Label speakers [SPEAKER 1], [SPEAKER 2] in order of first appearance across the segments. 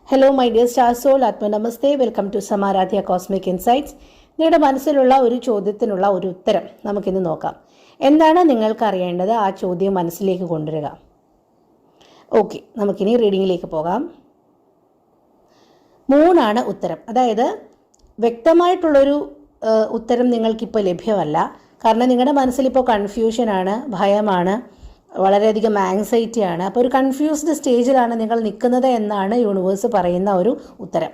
[SPEAKER 1] Hello my dear star soul, ആത്മനമസ്തേ. Welcome to Samaradhya cosmic insights. നിങ്ങളുടെ മനസ്സിലുള്ള ഒരു ചോദ്യത്തിനുള്ള ഒരു ഉത്തരം നമുക്കിന്ന് നോക്കാം. എന്താണ് നിങ്ങൾക്ക് അറിയേണ്ടത്? ആ ചോദ്യം മനസ്സിലേക്ക് കൊണ്ടുവരിക. ഓക്കെ, നമുക്കിനി റീഡിങ്ങിലേക്ക് പോകാം. 3 ഉത്തരം. അതായത് വ്യക്തമായിട്ടുള്ളൊരു ഉത്തരം നിങ്ങൾക്കിപ്പോൾ ലഭ്യമല്ല. കാരണം നിങ്ങളുടെ മനസ്സിലിപ്പോൾ കൺഫ്യൂഷനാണ്, ഭയമാണ്, വളരെയധികം ആങ്സൈറ്റിയാണ്. അപ്പോൾ ഒരു കൺഫ്യൂസ്ഡ് സ്റ്റേജിലാണ് നിങ്ങൾ നിൽക്കുന്നത് എന്നാണ് യൂണിവേഴ്സ് പറയുന്ന ഒരു ഉത്തരം.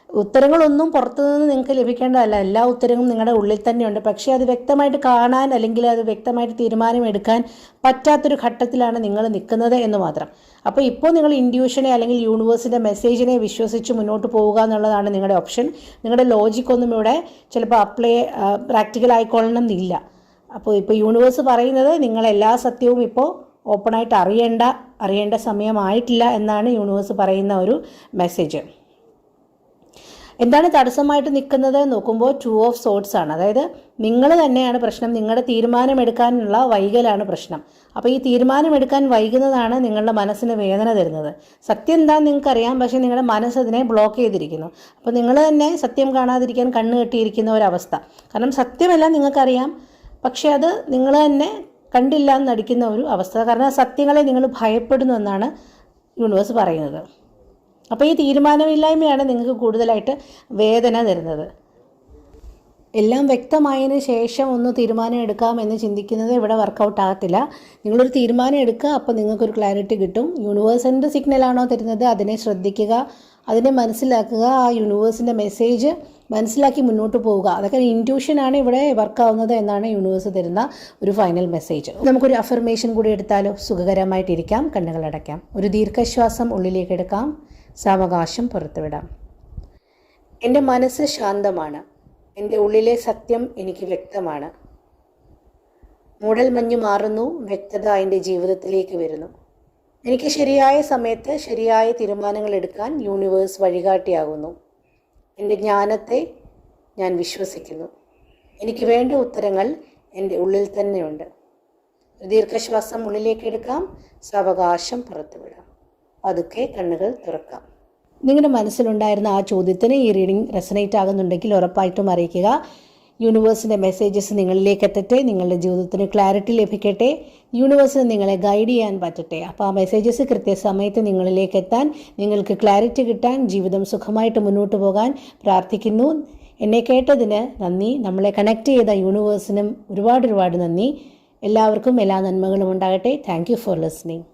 [SPEAKER 1] ഉത്തരങ്ങളൊന്നും പുറത്തുനിന്ന് നിങ്ങൾക്ക് ലഭിക്കേണ്ടതല്ല. എല്ലാ ഉത്തരങ്ങളും നിങ്ങളുടെ ഉള്ളിൽ തന്നെയുണ്ട്. പക്ഷേ അത് വ്യക്തമായിട്ട് കാണാൻ അല്ലെങ്കിൽ അത് വ്യക്തമായിട്ട് തീരുമാനമെടുക്കാൻ പറ്റാത്തൊരു ഘട്ടത്തിലാണ് നിങ്ങൾ നിൽക്കുന്നത് എന്ന് മാത്രം. അപ്പോൾ ഇപ്പോൾ നിങ്ങൾ ഇൻഡ്യൂഷനെ അല്ലെങ്കിൽ യൂണിവേഴ്സിൻ്റെ മെസ്സേജിനെ വിശ്വസിച്ച് മുന്നോട്ട് പോവുക എന്നുള്ളതാണ് നിങ്ങളുടെ ഓപ്ഷൻ. നിങ്ങളുടെ ലോജിക്കൊന്നും ഇവിടെ ചിലപ്പോൾ പ്രാക്ടിക്കൽ ആയിക്കൊള്ളണം എന്നില്ല. അപ്പോൾ ഇപ്പോൾ യൂണിവേഴ്സ് പറയുന്നത് നിങ്ങൾ എല്ലാ സത്യവും ഇപ്പോൾ ഓപ്പണായിട്ട് അറിയേണ്ട സമയമായിട്ടില്ല എന്നാണ് യൂണിവേഴ്സ് പറയുന്ന ഒരു മെസ്സേജ്. എന്താണ് തടസ്സമായിട്ട് നിൽക്കുന്നത് നോക്കുമ്പോൾ 2 ഓഫ് സോർഡ്സ് ആണ്. അതായത് നിങ്ങൾ തന്നെയാണ് പ്രശ്നം. നിങ്ങളുടെ തീരുമാനമെടുക്കാനുള്ള വൈകലാണ് പ്രശ്നം. അപ്പോൾ ഈ തീരുമാനമെടുക്കാൻ വൈകുന്നതാണ് നിങ്ങളുടെ മനസ്സിന് വേദന തരുന്നത്. സത്യം എന്താണെന്ന് നിങ്ങൾക്കറിയാം, പക്ഷേ നിങ്ങളുടെ മനസ്സതിനെ ബ്ലോക്ക് ചെയ്തിരിക്കുന്നു. അപ്പോൾ നിങ്ങൾ തന്നെ സത്യം കാണാതിരിക്കാൻ കണ്ണ് കെട്ടിയിരിക്കുന്ന ഒരവസ്ഥ. കാരണം സത്യമെല്ലാം നിങ്ങൾക്കറിയാം, പക്ഷേ അത് നിങ്ങൾ തന്നെ കണ്ടില്ല എന്ന് നടിക്കുന്ന ഒരു അവസ്ഥ. കാരണം സത്യങ്ങളെ നിങ്ങൾ ഭയപ്പെടുന്നു എന്നാണ് യൂണിവേഴ്സ് പറയുന്നത്. അപ്പോൾ ഈ തീരുമാനമില്ലായ്മയാണ് നിങ്ങൾക്ക് കൂടുതലായിട്ട് വേദന തരുന്നത്. എല്ലാം വ്യക്തമായതിന് ശേഷം ഒന്ന് തീരുമാനം എടുക്കാമെന്ന് ചിന്തിക്കുന്നത് ഇവിടെ വർക്കൗട്ട് ആകത്തില്ല. നിങ്ങളൊരു തീരുമാനം എടുക്കുക, അപ്പോൾ നിങ്ങൾക്കൊരു ക്ലാരിറ്റി കിട്ടും. യൂണിവേഴ്സിൻ്റെ സിഗ്നലാണോ തരുന്നത് അതിനെ ശ്രദ്ധിക്കുക, അതിനെ മനസ്സിലാക്കുക, ആ യൂണിവേഴ്സിൻ്റെ മെസ്സേജ് മനസ്സിലാക്കി മുന്നോട്ട് പോവുക. അതൊക്കെ ഇൻറ്റ്യൂഷനാണ് ഇവിടെ വർക്കാവുന്നത് എന്നാണ് യൂണിവേഴ്സ് തരുന്ന ഒരു ഫൈനൽ മെസ്സേജ്. നമുക്കൊരു അഫർമേഷൻ കൂടി എടുത്താലോ? സുഖകരമായിട്ടിരിക്കാം, കണ്ണുകളടയ്ക്കാം, ഒരു ദീർഘശ്വാസം ഉള്ളിലേക്ക് എടുക്കാം, സാവകാശം പുറത്തുവിടാം. എൻ്റെ മനസ്സ് ശാന്തമാണ്, എൻ്റെ ഉള്ളിലെ സത്യം എനിക്ക് വ്യക്തമാണ്. മൂടൽ മഞ്ഞ് മാറുന്നു, വ്യക്തത എൻ്റെ ജീവിതത്തിലേക്ക് വരുന്നു. എനിക്ക് ശരിയായ സമയത്ത് ശരിയായ തീരുമാനങ്ങൾ എടുക്കാൻ യൂണിവേഴ്സ് വഴികാട്ടിയാകുന്നു. എൻ്റെ ജ്ഞാനത്തെ ഞാൻ വിശ്വസിക്കുന്നു. എനിക്ക് വേണ്ട ഉത്തരങ്ങൾ എൻ്റെ ഉള്ളിൽ തന്നെയുണ്ട്. ദീർഘശ്വാസം ഉള്ളിലേക്ക് എടുക്കാം, സാവകാശം പുറത്തുവിടാം, പതുക്കെ കണ്ണുകൾ തുറക്കാം. നിങ്ങളുടെ മനസ്സിലുണ്ടായിരുന്ന ആ ചോദ്യത്തിന് ഈ റീഡിംഗ് റെസനേറ്റ് ആകുന്നുണ്ടെങ്കിൽ ഉറപ്പായിട്ടും അറിയിക്കുക. യൂണിവേഴ്സിൻ്റെ മെസ്സേജസ് നിങ്ങളിലേക്ക് എത്തട്ടെ, നിങ്ങളുടെ ജീവിതത്തിന് ക്ലാരിറ്റി ലഭിക്കട്ടെ, യൂണിവേഴ്സിന് നിങ്ങളെ ഗൈഡ് ചെയ്യാൻ പറ്റട്ടെ. അപ്പോൾ ആ മെസ്സേജസ് കൃത്യസമയത്ത് നിങ്ങളിലേക്ക് എത്താൻ, നിങ്ങൾക്ക് ക്ലാരിറ്റി കിട്ടാൻ, ജീവിതം സുഖമായിട്ട് മുന്നോട്ട് പോകാൻ പ്രാർത്ഥിക്കുന്നു. എന്നെ കേട്ടതിന് നന്ദി. നമ്മളെ കണക്ട് ചെയ്ത യൂണിവേഴ്സിനും ഒരുപാട് നന്ദി. എല്ലാവർക്കും എല്ലാ നന്മകളും ഉണ്ടാകട്ടെ. Thank you for listening.